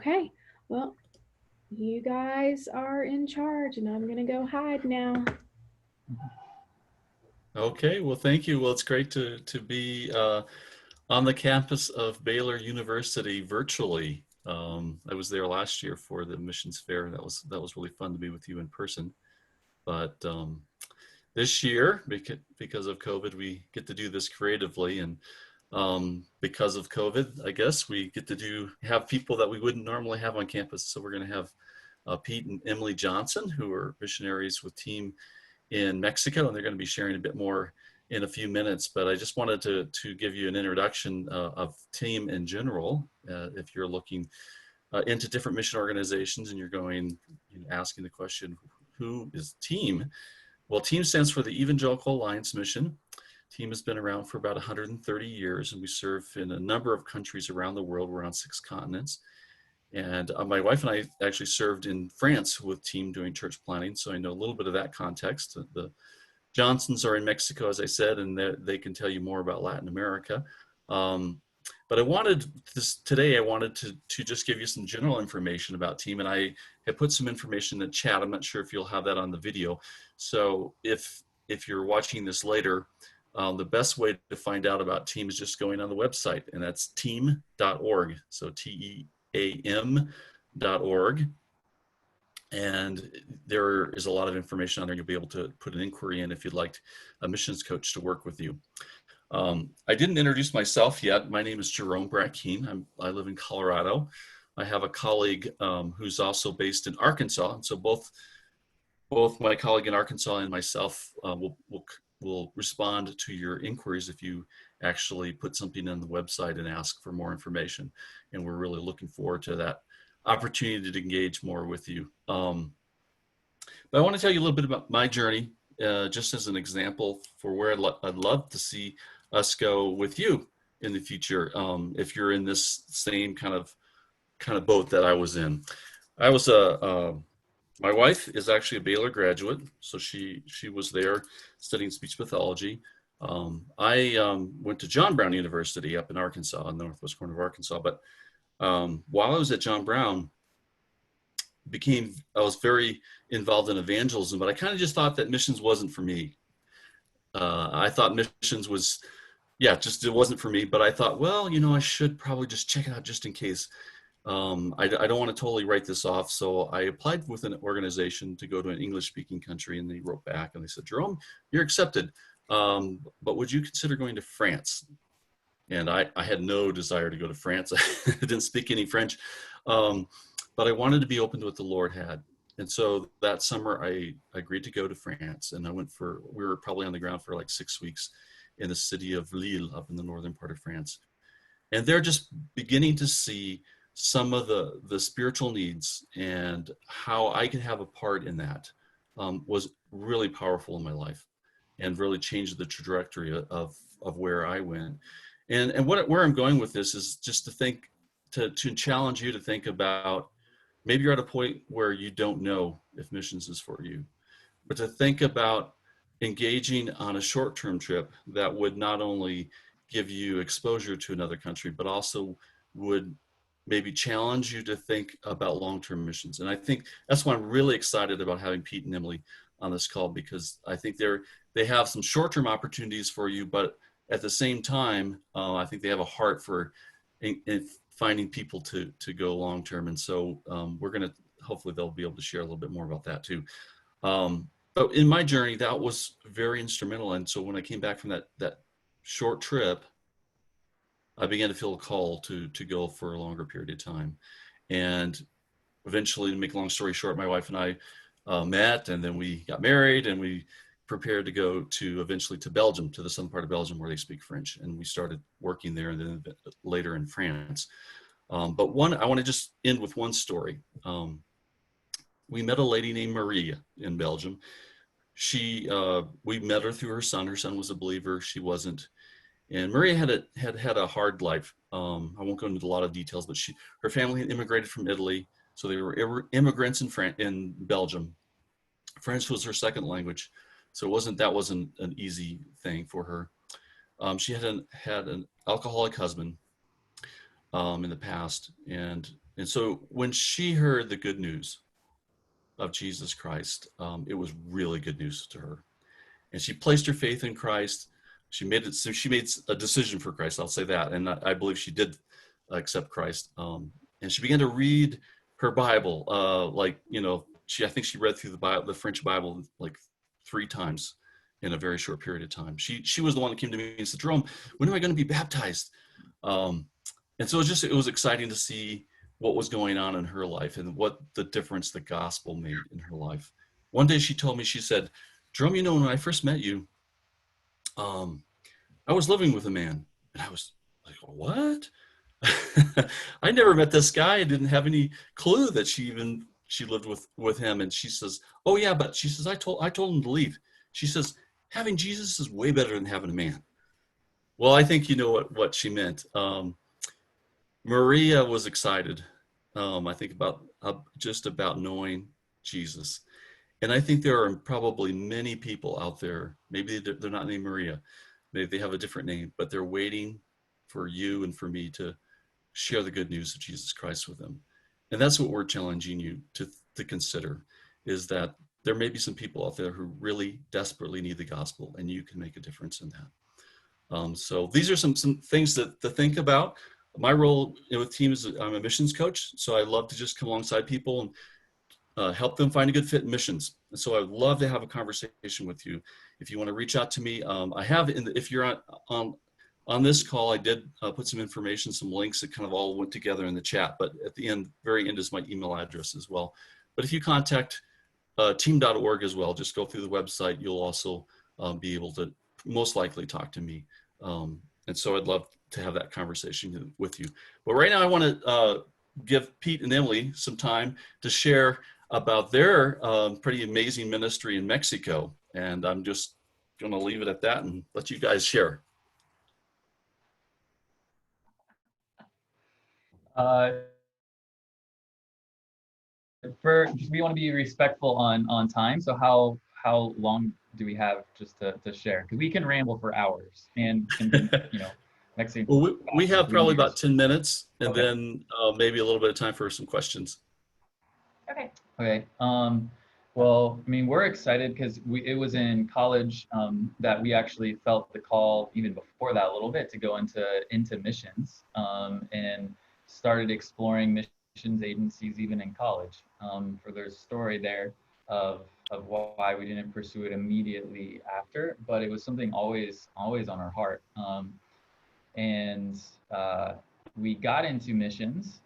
Okay, well, you guys are in charge, and I'm going to go hide now. Okay, well, thank you. Well, it's great to be on the campus of Baylor University virtually. I was there last year for the missions fair. That was really fun to be with you in person. But this year, because of COVID, we get to do this creatively, and because of COVID, I guess we get to have people that we wouldn't normally have on campus. So we're going to have Pete and Emily Johnson, who are missionaries with Team in Mexico, and they're going to be sharing a bit more in a few minutes. But I just wanted to give you an introduction of Team in general. If you're looking into different mission organizations and you're going, asking the question, who is Team? Well, Team stands for the Evangelical Alliance Mission. Team has been around for about 130 years, and we serve in a number of countries around the world. We're on 6 continents. And my wife and I actually served in France with Team doing church planting, so I know a little bit of that context. The Johnsons are in Mexico, as I said, and they can tell you more about Latin America. But today I wanted to just give you some general information about Team, and I have put some information in the chat. I'm not sure if you'll have that on the video. So if you're watching this later, the best way to find out about Team is just going on the website, and that's team.org. So team.org. And there is a lot of information on there. You'll be able to put an inquiry in if you'd like a missions coach to work with you. I didn't introduce myself yet. My name is Jerome Brackeen. I live in Colorado. I have a colleague who's also based in Arkansas. And so both my colleague in Arkansas and myself will respond to your inquiries if you actually put something on the website and ask for more information. And we're really looking forward to that opportunity to engage more with you. But I want to tell you a little bit about my journey, just as an example for where I'd love to see us go with you in the future. If you're in this same kind of boat that I was in. My wife is actually a Baylor graduate, so she was there studying speech pathology. I went to John Brown University up in Arkansas, in the northwest corner of Arkansas. But while I was at John Brown, I was very involved in evangelism, but I kind of just thought that missions wasn't for me. I thought missions was, it wasn't for me. But I thought, well, I should probably just check it out just in case. I don't want to totally write this off. So I applied with an organization to go to an English-speaking country, and they wrote back and they said, Jerome, you're accepted, but would you consider going to France? And I had no desire to go to France. I didn't speak any French, but I wanted to be open to what the Lord had. And so that summer I agreed to go to France, and we were probably on the ground for like 6 weeks in the city of Lille up in the northern part of France. And they're just beginning to see some of the spiritual needs and how I could have a part in that was really powerful in my life and really changed the trajectory of where I went. And where I'm going with this is just to challenge you to think about, maybe you're at a point where you don't know if missions is for you, but to think about engaging on a short-term trip that would not only give you exposure to another country, but also would maybe challenge you to think about long-term missions. And I think that's why I'm really excited about having Pete and Emily on this call, because I think they have some short-term opportunities for you, but at the same time, I think they have a heart for in finding people to go long-term. And so hopefully they'll be able to share a little bit more about that too. But in my journey, that was very instrumental. And so when I came back from that short trip, I began to feel a call to go for a longer period of time. And eventually, to make a long story short, my wife and I met, and then we got married, and we prepared to go eventually to Belgium, to the southern part of Belgium where they speak French. And we started working there, and then later in France. But I want to just end with one story. We met a lady named Maria in Belgium. We met her through her son. Her son was a believer. She wasn't. And Maria had a hard life. I won't go into a lot of details, but her family had immigrated from Italy, so they were immigrants in Belgium. French was her second language, so that wasn't an easy thing for her. She had an alcoholic husband in the past, and And so when she heard the good news of Jesus Christ, it was really good news to her. And she placed her faith in Christ. She made it. So she made a decision for Christ. I'll say that, and I believe she did accept Christ. And she began to read her Bible. Like I think she read through the Bible, the French Bible, like 3 times in a very short period of time. She was the one that came to me and said, "Jerome, when am I going to be baptized?" Um, and so it was exciting to see what was going on in her life and what the difference the gospel made in her life. One day she told me, she said, "Jerome, when I first met you, um, I was living with a man." And I was like, "What?" I never met this guy. I didn't have any clue that she lived with him. And she says, "Oh yeah, but," she says, I told him to leave." She says, "Having Jesus is way better than having a man." Well, I think you know what she meant. Maria was excited. I think about just about knowing Jesus. And I think there are probably many people out there, maybe they're not named Maria, maybe they have a different name, but they're waiting for you and for me to share the good news of Jesus Christ with them. And that's what we're challenging you to consider, is that there may be some people out there who really desperately need the gospel, and you can make a difference in that. So these are some things to think about. My role with teams, I'm a missions coach, so I love to just come alongside people and help them find a good fit in missions. And so I'd love to have a conversation with you. If you want to reach out to me, I have, if you're on this call, I did put some information, some links that kind of all went together in the chat, but at the end, very end is my email address as well. But if you contact team.org as well, just go through the website, you'll also be able to most likely talk to me. And so I'd love to have that conversation with you. But right now I want to give Pete and Emily some time to share about their pretty amazing ministry in Mexico. And I'm just going to leave it at that and let you guys share. Uh, we want to be respectful on time. So how long do we have just to share? Because we can ramble for hours, and Mexican. Well, we have probably about 10 minutes, and okay. then maybe a little bit of time for some questions. Okay. Okay. Well, I mean, we're excited because it was in college that we actually felt the call, even before that a little bit, to go into missions and started exploring missions agencies even in college. For their story there of why we didn't pursue it immediately after, but it was something always on our heart. And we got into missions.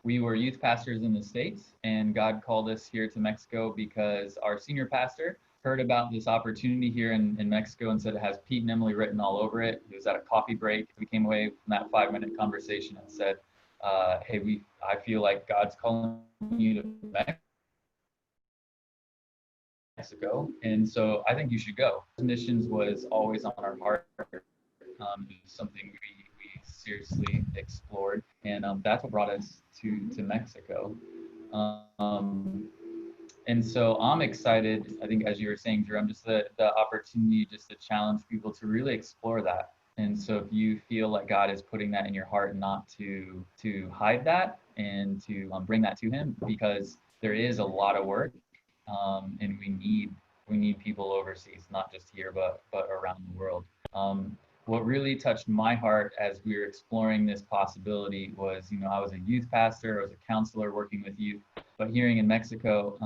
We were youth pastors in the States, and God called us here to Mexico because our senior pastor heard about this opportunity here in Mexico and said it has Pete and Emily written all over it. It was at a coffee break. We came away from that 5-minute conversation and said, hey, I feel like God's calling you to Mexico, and so I think you should go. Missions was always on our heart. It was something we seriously explored, and that's what brought us to Mexico. And so I'm excited, I think, as you were saying, Jerome, just the opportunity just to challenge people to really explore that. And so if you feel like God is putting that in your heart, not to hide that and to bring that to him, because there is a lot of work, and we need people overseas, not just here, but around the world. What really touched my heart as we were exploring this possibility was, I was a youth pastor, I was a counselor working with youth, but hearing in Mexico,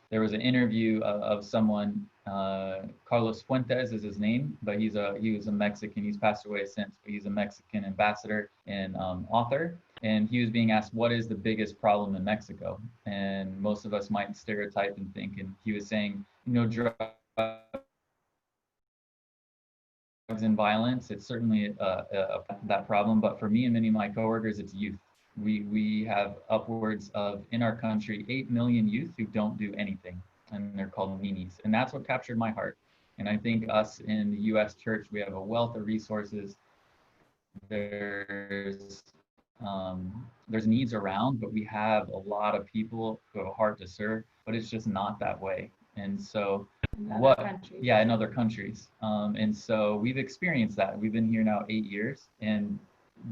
there was an interview of someone, Carlos Fuentes is his name, but he was a Mexican. He's passed away since, but he's a Mexican ambassador and author. And he was being asked, what is the biggest problem in Mexico? And most of us might stereotype and think, and he was saying, drugs and violence. It's certainly that problem, but for me and many of my coworkers, it's youth. We have upwards of, in our country, 8 million youth who don't do anything, and they're called meanies. And that's what captured my heart. And I think us in the U.S. church, we have a wealth of resources. There's needs around, but we have a lot of people who have a heart to serve, but it's just not that way. And so in other countries. And so we've experienced that. We've been here now 8 years, and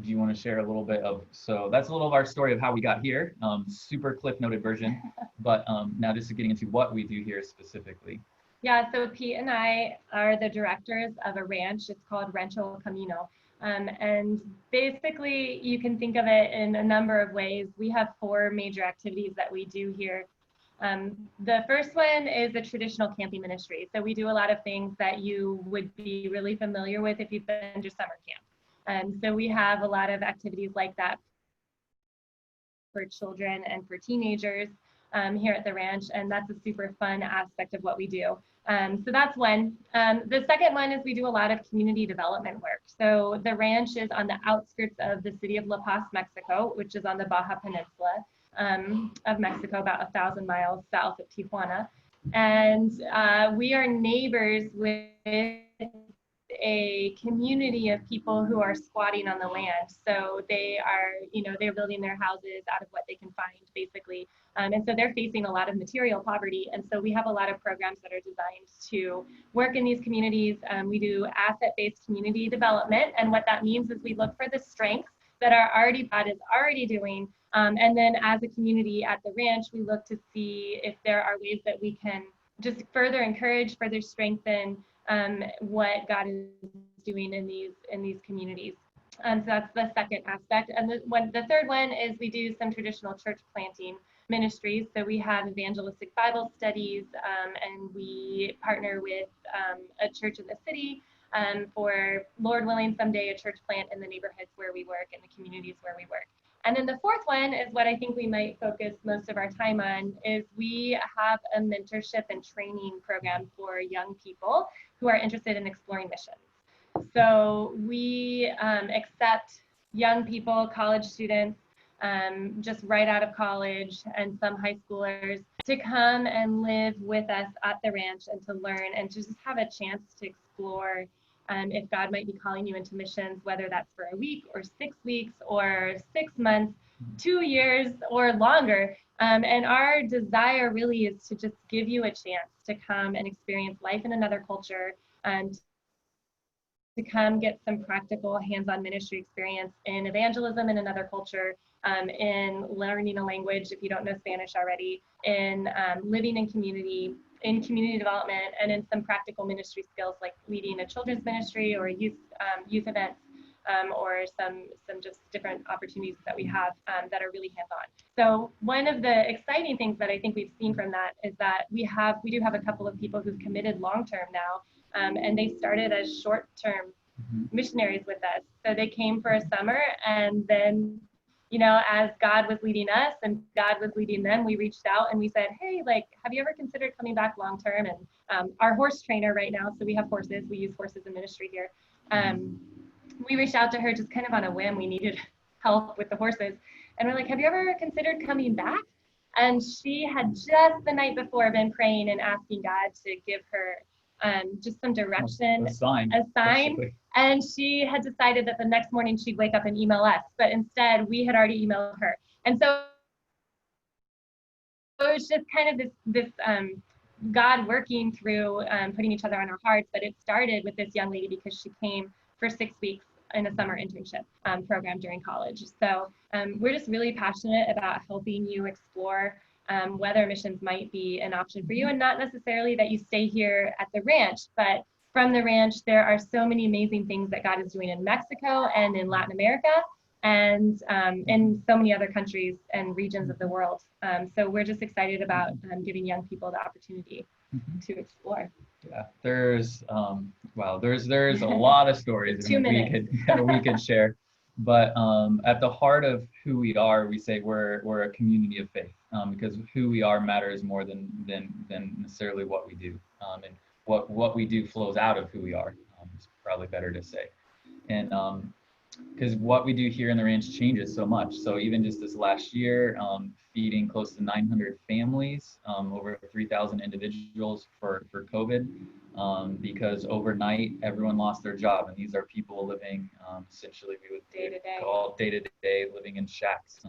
do you want to share a little bit of, so that's a little of our story of how we got here, super cliff noted version, but now just getting into what we do here specifically. Yeah, so Pete and I are the directors of a ranch. It's called Rancho Camino. And basically, you can think of it in a number of ways. We have 4 major activities that we do here. The first one is the traditional camping ministry. So we do a lot of things that you would be really familiar with if you've been to summer camp. So we have a lot of activities like that for children and for teenagers here at the ranch, and that's a super fun aspect of what we do. So that's one. The second one is we do a lot of community development work. So the ranch is on the outskirts of the city of La Paz, Mexico, which is on the Baja Peninsula of Mexico, about 1,000 miles south of Tijuana. And we are neighbors with a community of people who are squatting on the land. So they are, they're building their houses out of what they can find, basically. And so they're facing a lot of material poverty. And so we have a lot of programs that are designed to work in these communities. We do asset-based community development. And what that means is we look for the strengths that God is already doing. And then as a community at the ranch, we look to see if there are ways that we can just further encourage, further strengthen what God is doing in these communities. So that's the second aspect. And the third one is we do some traditional church planting ministries. So we have evangelistic Bible studies, and we partner with a church in the city for, Lord willing, someday a church plant in the neighborhoods where we work, in the communities where we work. And then the fourth one is what I think we might focus most of our time on, is we have a mentorship and training program for young people who are interested in exploring missions. So we accept young people, college students, just right out of college, and some high schoolers, to come and live with us at the ranch and to learn and to just have a chance to explore if God might be calling you into missions, whether that's for a week or 6 weeks or 6 months, 2 years or longer. And our desire really is to just give you a chance to come and experience life in another culture, and to come get some practical hands-on ministry experience in evangelism in another culture, in learning a language if you don't know Spanish already, in living in community development, and in some practical ministry skills like leading a children's ministry or youth events, or some just different opportunities that we have that are really hands-on. So one of the exciting things that I think we've seen from that is that we do have a couple of people who've committed long-term now, and they started as short-term missionaries with us. So they came for a summer, and then, as God was leading us and God was leading them, we reached out and we said, hey, have you ever considered coming back long-term? And our horse trainer right now, so we have horses, we use horses in ministry here. We reached out to her just kind of on a whim. We needed help with the horses. And we're like, have you ever considered coming back? And she had just the night before been praying and asking God to give her just some direction, a sign. Basically. And she had decided that the next morning she'd wake up and email us, but instead we had already emailed her. And so it was just kind of this God working through putting each other on our hearts. But it started with this young lady because she came for 6 weeks in a summer internship program during college. So we're just really passionate about helping you explore whether missions might be an option for you, and not necessarily that you stay here at the ranch, but from the ranch, there are so many amazing things that God is doing in Mexico and in Latin America, and in so many other countries and regions of the world. So we're just excited about giving young people the opportunity to explore. Yeah, there's there's a lot of stories we could share, but at the heart of who we are, we say we're a community of faith, because who we are matters more than necessarily what we do, and what we do flows out of who we are. It's probably better to say, and because what we do here in the ranch changes so much. So even just this last year, feeding close to 900 families, over 3,000 individuals for COVID, because overnight everyone lost their job, and these are people living essentially we would call day-to-day living in shacks.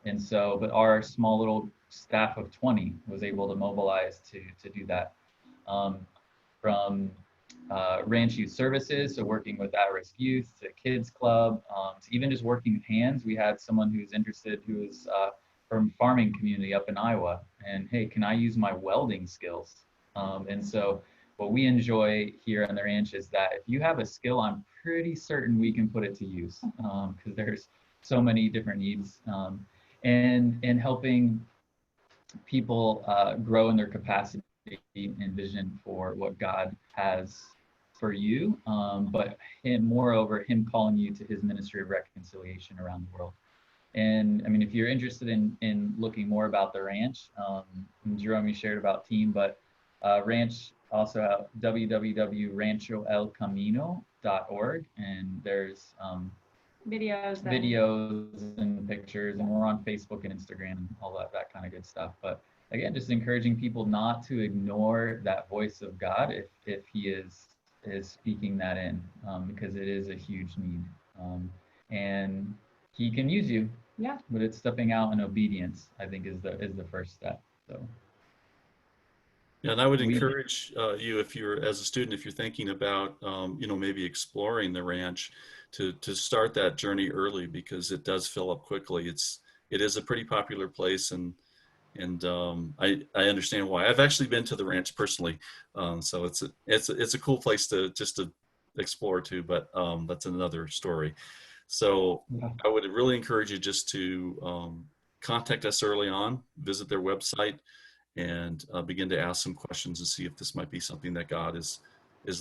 And so, but our small little staff of 20 was able to mobilize to do that. From ranch youth services, so working with at-risk youth, to kids club, to even just working with hands. We had someone who's interested who is from farming community up in Iowa, and hey, can I use my welding skills? And so what we enjoy here on the ranch is that if you have a skill, I'm pretty certain we can put it to use, because there's so many different needs, and helping people grow in their capacity and vision for what God has for you, but moreover, him calling you to his ministry of reconciliation around the world. And I mean, if you're interested in looking more about the ranch, Jerome, you shared about team, but ranch also have www.ranchoelcamino.org, and there's videos and pictures, and we're on Facebook and Instagram and all that kind of good stuff. But again, just encouraging people not to ignore that voice of God if he is speaking that in, because it is a huge need, and he can use you. Yeah. But it's stepping out in obedience, I think, is the first step. So. Yeah, and I would encourage you, if you're, as a student, if you're thinking about, maybe exploring the ranch, to start that journey early, because it does fill up quickly. It is a pretty popular place, and I understand why. I've actually been to the ranch personally, so it's a cool place to explore too. But that's another story. So I would really encourage you just to contact us early on, visit their website, and begin to ask some questions and see if this might be something that God is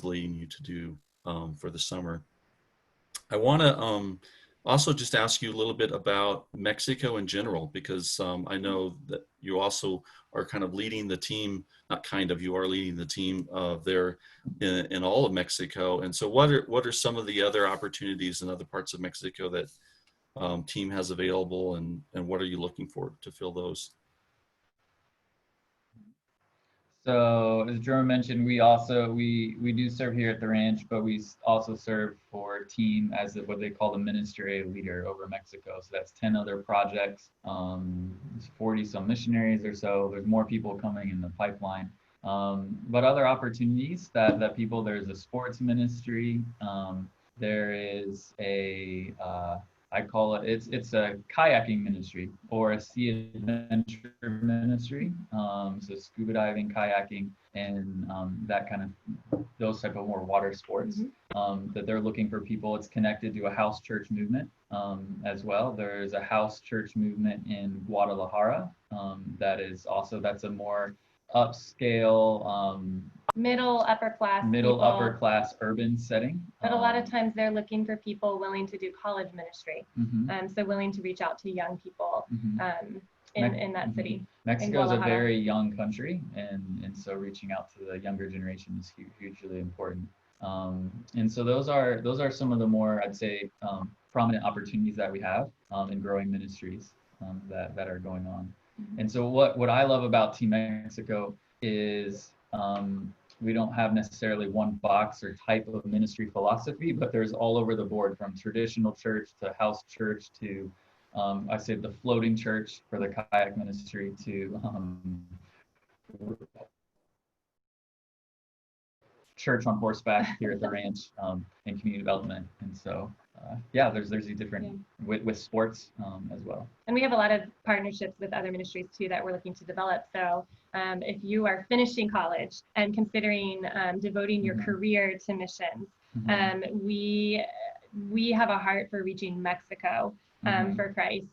leading you to do for the summer. I want to also just ask you a little bit about Mexico in general, because I know that you also are kind of leading the team, not kind of, you are leading the team there in all of Mexico. And so what are some of the other opportunities in other parts of Mexico that team has available, and what are you looking for to fill those? So as Jerome mentioned, we do serve here at the ranch, but we also serve for team as what they call the ministerial leader over Mexico. So that's 10 other projects, 40 some missionaries or so. There's more people coming in the pipeline. But other opportunities that people, there's a sports ministry. There is I call it's a kayaking ministry or a sea adventure ministry. So scuba diving, kayaking, and that kind of those type of more water sports, that they're looking for people. It's connected to a house church movement as well. There's a house church movement in Guadalajara that's a more upscale, middle upper class urban setting. But a lot of times they're looking for people willing to do college ministry, so willing to reach out to young people in that city. Mexico is a very young country, and so reaching out to the younger generation is hugely important. And so those are some of the more, I'd say, prominent opportunities that we have in growing ministries that are going on. And so what I love about Team Mexico is we don't have necessarily one box or type of ministry philosophy, but there's all over the board, from traditional church to house church to I say the floating church for the kayak ministry to church on horseback here at the ranch, and community development. And so there's these different with sports as well. And we have a lot of partnerships with other ministries too that we're looking to develop. So if you are finishing college and considering devoting your career to missions, we have a heart for reaching Mexico for Christ.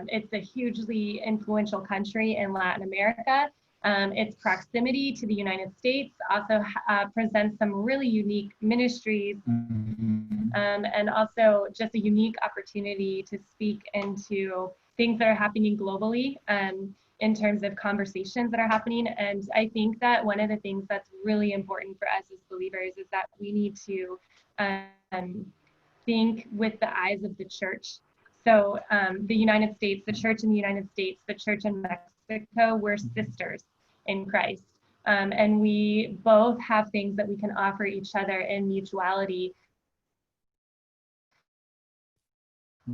It's a hugely influential country in Latin America. Its proximity to the United States also presents some really unique ministries, and also just a unique opportunity to speak into things that are happening globally, in terms of conversations that are happening. And I think that one of the things that's really important for us as believers is that we need to think with the eyes of the church. So the United States, the church in the United States, the church in Mexico, we're sisters in Christ. And we both have things that we can offer each other in mutuality.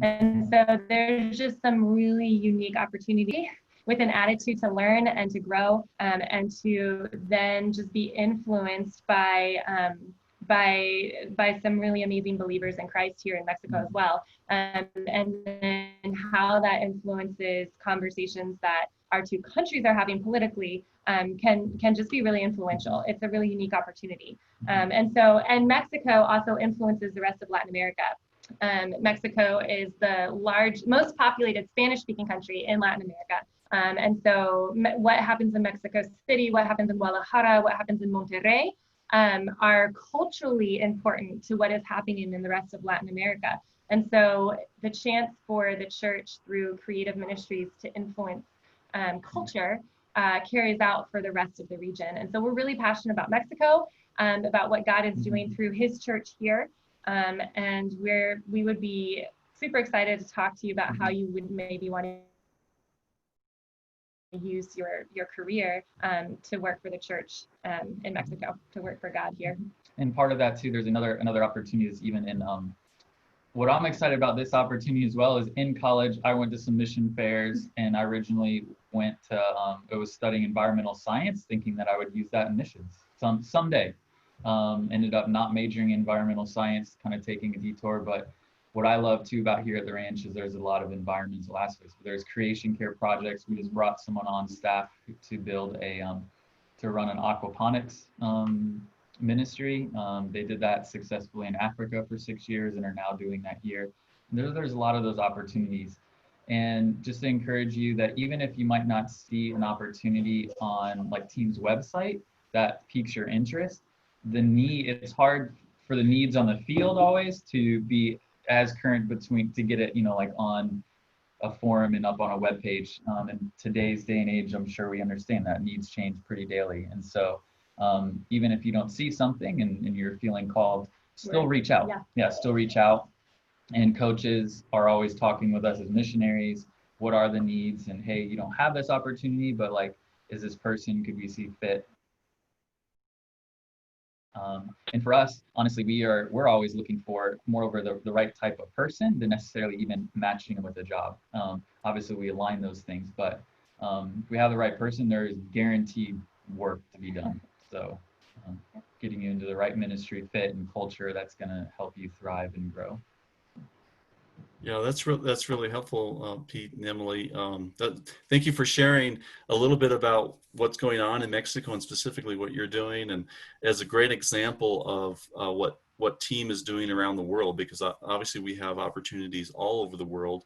And so there's just some really unique opportunity with an attitude to learn and to grow, and to then just be influenced by by some really amazing believers in Christ here in Mexico as well. And then how that influences conversations that our two countries are having politically can just be really influential. It's a really unique opportunity. And Mexico also influences the rest of Latin America. Mexico is the most populated Spanish-speaking country in Latin America. And so what happens in Mexico City, what happens in Guadalajara, what happens in Monterrey are culturally important to what is happening in the rest of Latin America. And so the chance for the church through creative ministries to influence culture carries out for the rest of the region. And so we're really passionate about Mexico, about what God is doing through his church here. And we would be super excited to talk to you about how you would maybe want to use your career to work for the church in Mexico, to work for God here. And part of that too, there's another opportunity is even in what I'm excited about this opportunity as well is in college, I went to some mission fairs, and I originally went to, I was studying environmental science, thinking that I would use that in missions someday. Ended up not majoring in environmental science, kind of taking a detour. But what I love too about here at the ranch is there's a lot of environmental aspects. There's creation care projects. We just brought someone on staff to build to run an aquaponics ministry. They did that successfully in Africa for 6 years and are now doing that here. There's a lot of those opportunities. And just to encourage you that even if you might not see an opportunity on like Team's website that piques your interest, it's hard for the needs on the field always to be as current to get it, like on a forum and up on a web page. In today's day and age, I'm sure we understand that needs change pretty daily. And so even if you don't see something and you're feeling called, still reach out. Yeah, still reach out. And coaches are always talking with us as missionaries. What are the needs? And hey, you don't have this opportunity, but like, is this person, could we see fit? And for us, honestly, we're always looking for moreover the right type of person than necessarily even matching them with a job. Obviously, we align those things, but if we have the right person, there is guaranteed work to be done. So getting you into the right ministry fit and culture that's going to help you thrive and grow. Yeah, that's really helpful, Pete and Emily. Thank you for sharing a little bit about what's going on in Mexico and specifically what you're doing, and as a great example of what Team is doing around the world, because obviously we have opportunities all over the world,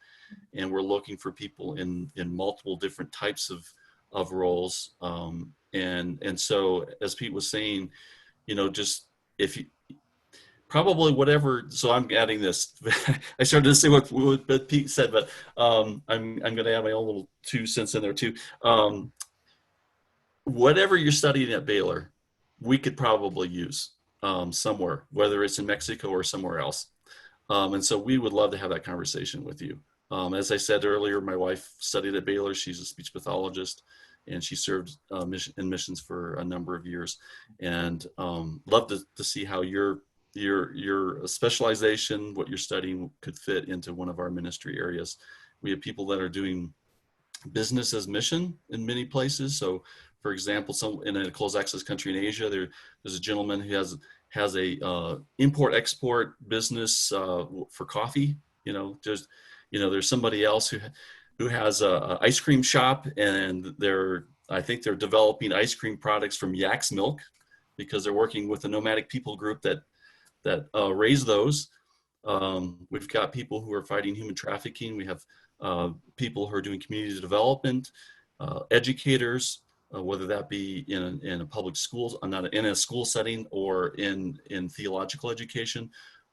and we're looking for people in multiple different types of roles. And so, as Pete was saying, just if you probably whatever. So I'm adding this. I started to say what Pete said, but I'm going to add my own little 2 cents in there too. Whatever you're studying at Baylor, we could probably use somewhere, whether it's in Mexico or somewhere else. And so we would love to have that conversation with you. As I said earlier, my wife studied at Baylor. She's a speech pathologist, and she served in missions for a number of years. And love to see how your specialization, what you're studying, could fit into one of our ministry areas. We have people that are doing business as mission in many places. So, for example, in a closed access country in Asia, there's a gentleman who has a import-export business for coffee. There's somebody else who has a ice cream shop, and I think they're developing ice cream products from yak's milk, because they're working with a nomadic people group that raise those. We've got people who are fighting human trafficking. We have people who are doing community development, educators, whether that be in a public school, not in a school setting, or in theological education.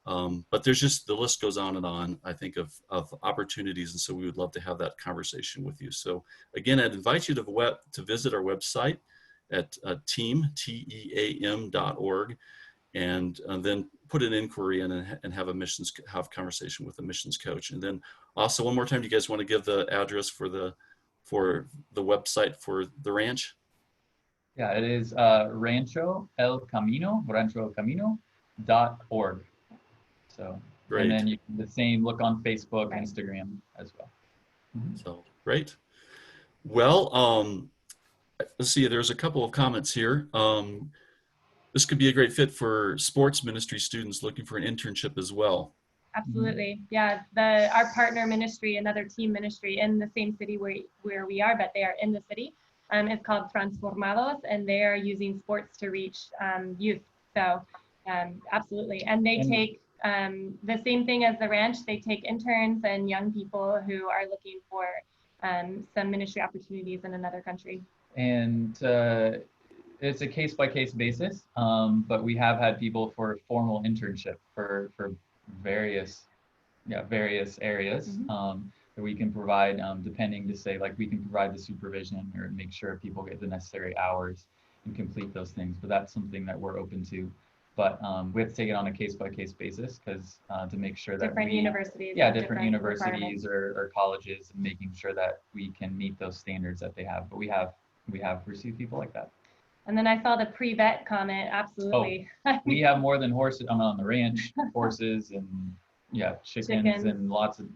But there's the list goes on and on, I think, of opportunities. And so we would love to have that conversation with you. So again, I'd invite you to visit our website at team.org. And then put an inquiry in and have a conversation with a missions coach. And then also, one more time, do you guys want to give the address for the website for the ranch? Yeah, it is ranchoelcamino.org. So, great. And then you can the same look on Facebook, Instagram as well. So great. Well, let's see. There's a couple of comments here. this could be a great fit for sports ministry students looking for an internship as well. Absolutely. Yeah. Our partner ministry, another team ministry in the same city where we are, but they are in the city. It's called Transformados, and they are using sports to reach youth. So absolutely. And they take the same thing as the ranch. They take interns and young people who are looking for some ministry opportunities in another country. And it's a case-by-case basis, but we have had people for formal internship for various areas that we can provide, depending to say, like, we can provide the supervision or make sure people get the necessary hours and complete those things. But that's something that we're open to. But we have to take it on a case-by-case basis, because to make sure that different universities, different universities or colleges, and making sure that we can meet those standards that they have. But we have received people like that. And then I saw the pre-vet comment. Absolutely. Oh, we have more than horses. I'm on the ranch, horses and chickens and lots of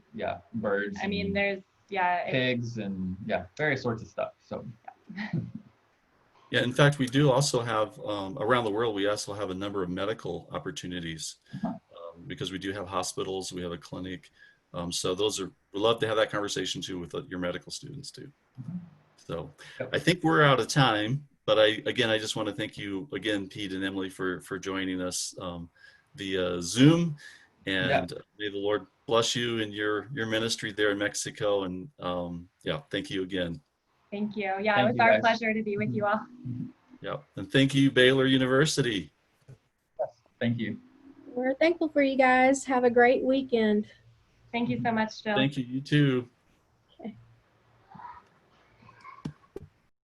birds. I mean, there's pigs and various sorts of stuff. So. Yeah, in fact, we do also have, around the world, we also have a number of medical opportunities because we do have hospitals, we have a clinic. So we'd love to have that conversation too with your medical students too. So I think we're out of time, but I just want to thank you again, Pete and Emily, for joining us via Zoom. And may the Lord bless you in your ministry there in Mexico. And thank you again. Thank you. Yeah, it was our pleasure to be with you all. Yeah, and thank you, Baylor University. Yes, thank you. We're thankful for you guys. Have a great weekend. Thank you so much, Jill. Thank you. You too.